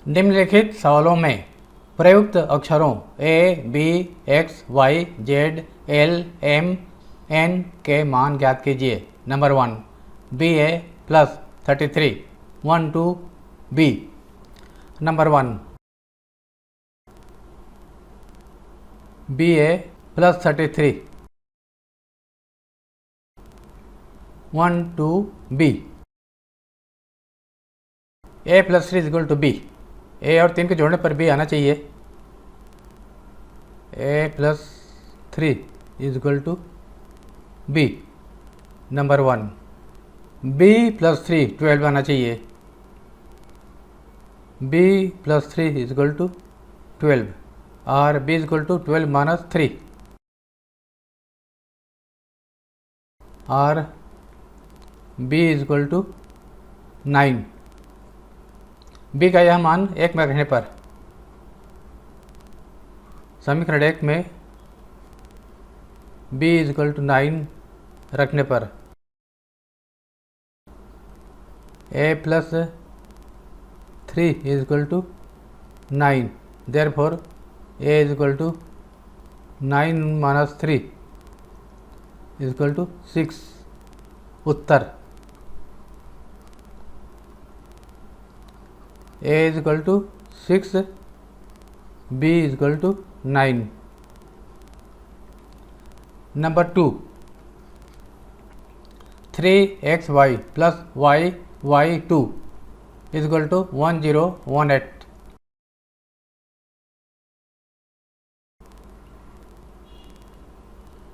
निम्नलिखित सवालों में प्रयुक्त अक्षरों A, B, X, Y, Z, L, M, N के मान ज्ञात कीजिए। Number 1 BA plus 33 1 2 B। Number 1 BA plus 33 1 2 B। A plus 3 equal to B। A और 3 के जोड़ने पर B आना चाहिए। A plus 3 is equal to B। Number 1 B plus 3 12 आना चाहिए। B plus 3 is equal to 12 और B is equal to 12 minus 3 और B is equal to 9। B का यह मान 1 में रखने पर समीकरण 1 में B इज इक्वल टू 9 रखने पर A plus 3 is equal to 9। Therefore A is equal to 9 minus 3 is equal to 6। उत्तर A is equal to 6, B is equal to 9। Number 2 3xy plus y2 is equal to 1018।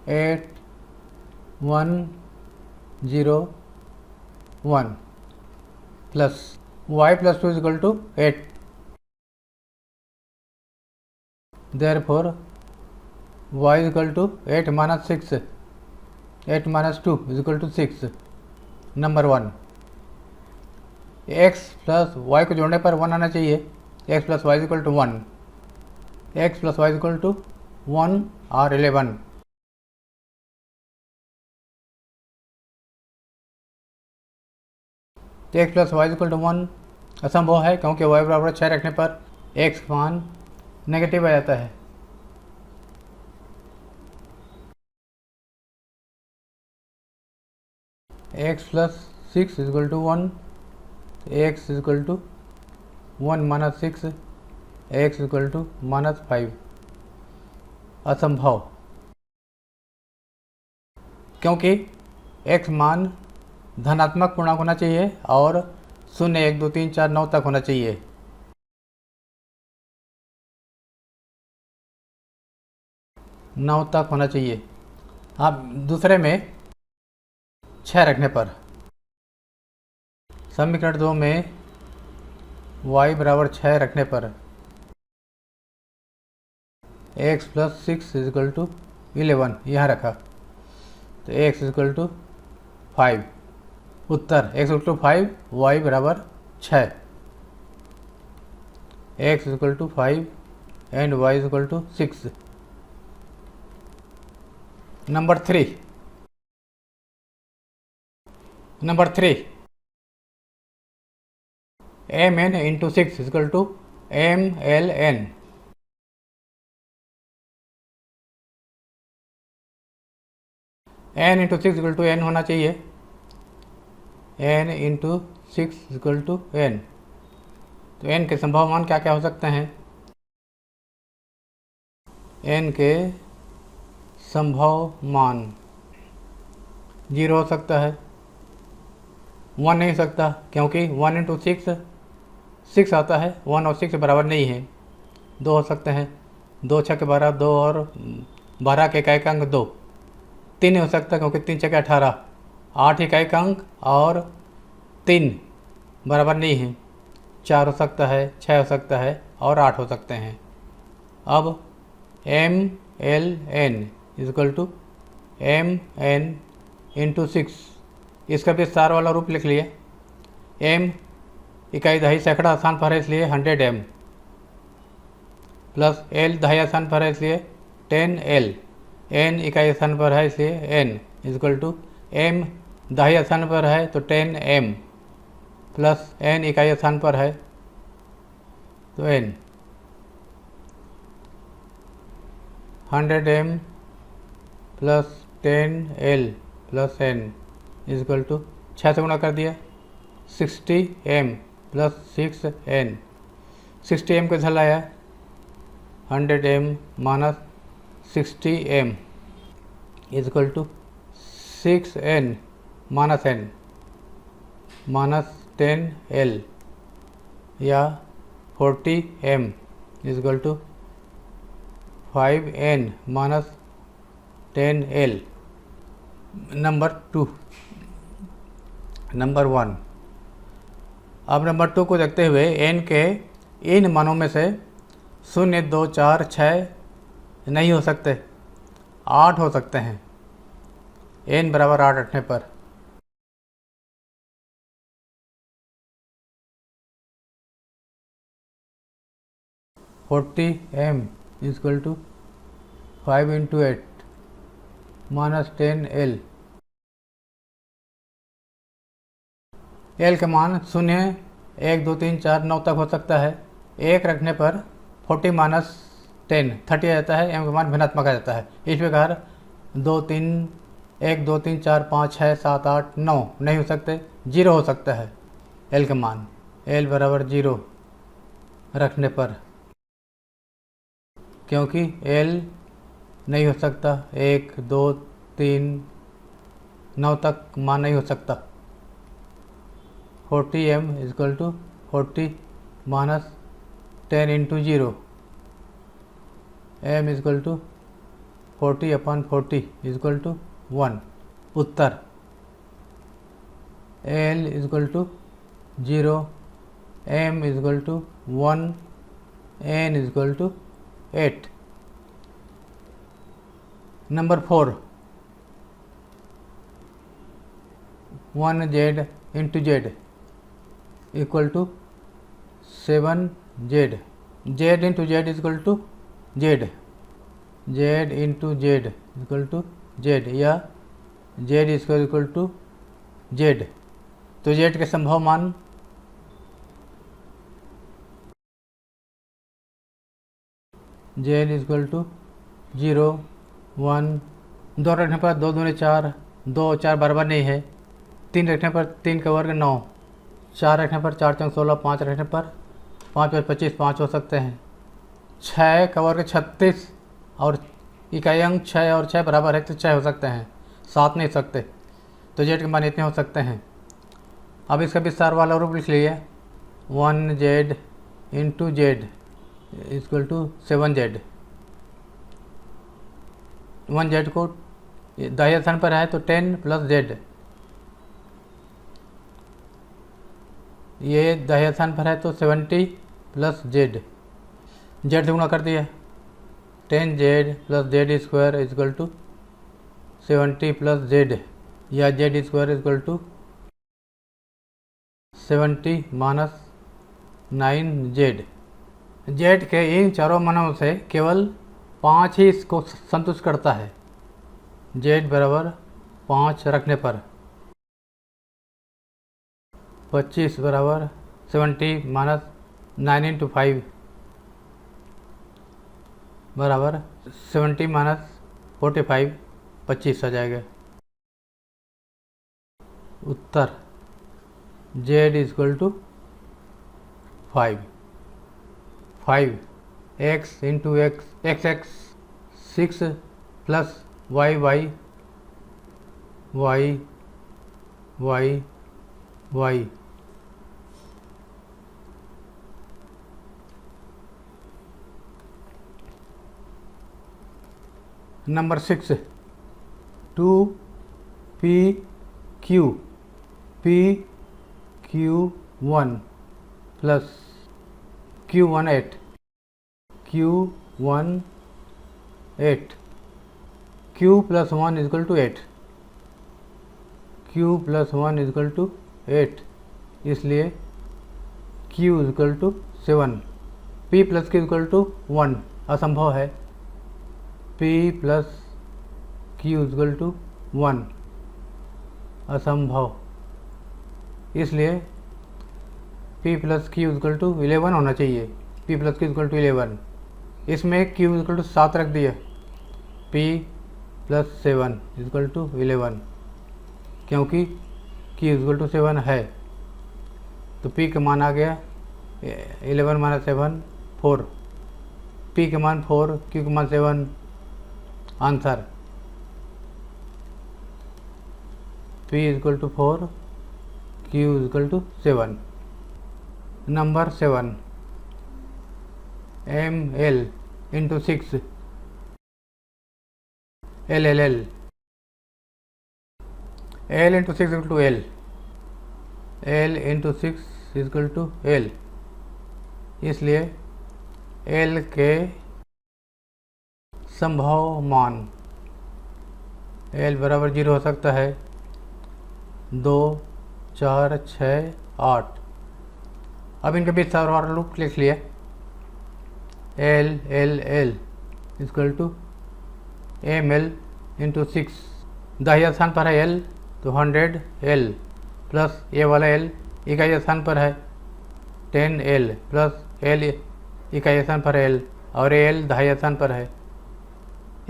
8 1 0 1 plus y plus 2 is equal to 8। Therefore y is equal to 8 minus 6 8 minus 2 is equal to 6। Number 1 x plus y को जोड़ने पर 1 आना चाहिए। x plus Y is equal to 1। x plus Y is equal to 1 और 11। तो x plus Y is equal to 1 असंभव है क्योंकि y बराबर 6 रखने पर x मान नेगेटिव आ जाता है। x plus 6 is equal to 1। x is equal to 1 minus 6 x is equal to minus 5 असंभव क्योंकि x मान धनात्मक पूर्णांक होना चाहिए और 0 1 2 3 4 9 तक होना चाहिए। अब दूसरे में 6 रखने पर समीकरण 2 में y बराबर 6 रखने पर x plus 6 is equal to 11 यहाँ रखा तो x इज इक्वल टू 5। उत्तर x इक्वल टू 5 y बराबर 6। x is equal to 5 and y is equal to 6। Number 3 mn into 6 is equal to mln। n into 6 equal to n होना चाहिए। n into 6 equal to n। तो n के संभव मान क्या क्या हो सकते हैं? n के संभव मान 0 हो सकता है, 1 नहीं हो सकता क्योंकि 1 इंटू 6 आता है, 1 और 6 बराबर नहीं है। 2 हो सकते हैं, 2 6 के 12, 2 और 12 के इकाई अंक 2। 3 नहीं हो सकता क्योंकि 3 6 18, 8 इकाई अंक और 3 बराबर नहीं है। 4 हो सकता है, 6 हो सकता है और 8 हो सकते हैं। अब mln is equal to mn into 6, इसका विस्तार वाला रूप लिख लिए। m इकाई दहाई सैकड़ा स्थान पर है इसलिए 100m प्लस l दहाई स्थान पर है इसलिए 10l, n इकाई स्थान पर है इसलिए n is equal to m दहाई स्थान पर है तो 10m प्लस n इकाई स्थान पर है तो n 100m plus 10l plus n is equal to 6 से गुणा कर दिया 60m प्लस 6n 60m को इधर लाया 100m minus 60m is equal to 6n minus n minus 10l या 40m is equal to 5n minus 10l। Number 2 number 1। अब नंबर 2 को देखते हुए n के इन मानों में से 0, 2, 4, 6 नहीं हो सकते, 8 हो सकते हैं n बराबर 8 रखने पर। m is equal to 5 into 8 minus 10l। l का मान 0, 1, 2, 3, 4, 9 तक हो सकता है। 1 रखने पर 40 माइनस 10 30 आ जाता है। m का मान भिन्नात्मक आ जाता है। इस प्रकार 2, 3, 1, 2, 3, 4, 5, 6, 7, 8, 9 नहीं हो सकते, 0 हो सकता है l का मान। l बराबर 0 रखने पर, क्योंकि l नहीं हो सकता, 1, 2, 3, 9 तक मान नहीं हो सकता। 40m is equal to 40 minus 10 into 0 m is equal to 40/40 is equal to 1। उत्तर l is equal to 0, m is equal to 1, n is equal to 8। Number 4 1z into z equal to 7z। z into z equal to z, z into z equal to z या z equal to z। तो z के संभव मान z equal to 0, 1, 2 रखने पर 2 दूनी 4, 2 4 बराबर नहीं है। 3 रखने पर 3 का वर्ग 9, 4 रखने पर 4 चौक 16, 5 रखने पर 5 और 25 5 हो सकते हैं। 6 का वर्ग 36 और इकाई अंक 6 और 6 बराबर है तो 6 हो सकते हैं, 7 नहीं सकते। तो जेड के मान इतने हो सकते हैं। अब इसका विस्तार वाला रूप लिख लिए 1z into Z equal to 7z। 1z को दाहिने स्थान पर है तो 10 प्लस z, ये दाहिने स्थान पर है तो 70 प्लस z। z से गुणा कर दिया 10z plus z square equal to 70 plus z या z square equal to 70 minus 9z। z के इन चारों मानों से केवल 5 ही इसको संतुष्ट करता है। z बराबर 5 रखने पर 25 बराबर 70 माइनस 9 इंटू 5 बराबर 70 माइनस 45 25 आ जाएगा। उत्तर z equal to 5 x into x 6 plus y number 6 2pq1 plus q18 q plus 1 is equal to 8, q plus 1 is equal to 8, इसलिए q is equal to 7। p plus q is equal to 1 असंभव है। p plus q is equal to 1 असंभव, इसलिए p plus q is equal to 11 होना चाहिए। P plus Q equal to 11। इसमें Q equal to 7 रख दिया, P प्लस 7 इक्वल टू 11, क्योंकि Q इक्वल टू 7 है। तो P का मान आ गया 11 माइनस 7 4, P का मान 4, Q का मान 7। Answer P equal to 4, Q equal to 7। Number 7, ML into 6 LLL, L into 6 equal to L, L into 6 equal to L। इसलिए L के संभव मान L बराबर 0 हो सकता है 2, 4, 6, 8। अब इनके बीच फॉर लूप लिख लिया, L L L equal to ML into 6। दाहिने स्थान पर है L तो 100 L प्लस ये वाला L इकाई स्थान पर है 10 L प्लस L इकाई स्थान पर है L, और ये L दाहिने स्थान पर है।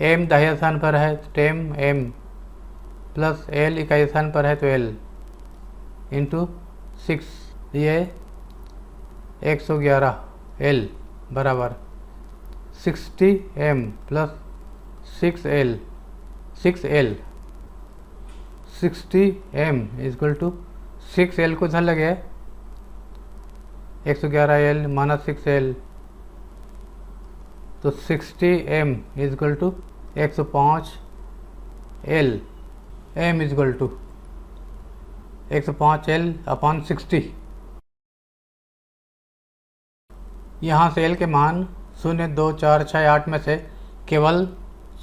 M दाहिने स्थान पर है 10 M प्लस L इकाई स्थान पर है तो L इंटू 6, ये 111 L बराबर 60 M plus 6L 60 M equal to 6L को धन लगे 111 L माइनस 6L, तो 60 M equal to 105 L, M equal to 105 L upon 60। यहाँ से L के मान 0, 2, 4, 6, 8 में से केवल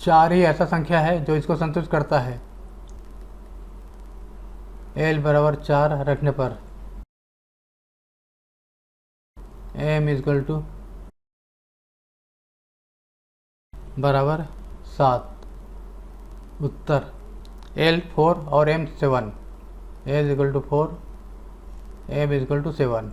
4 ही ऐसा संख्या है जो इसको संतुष्ट करता है। L बराबर 4 रखने पर M इक्वल टू बराबर 7। उत्तर L 4 और M 7, L equal to 4, M equal to 7।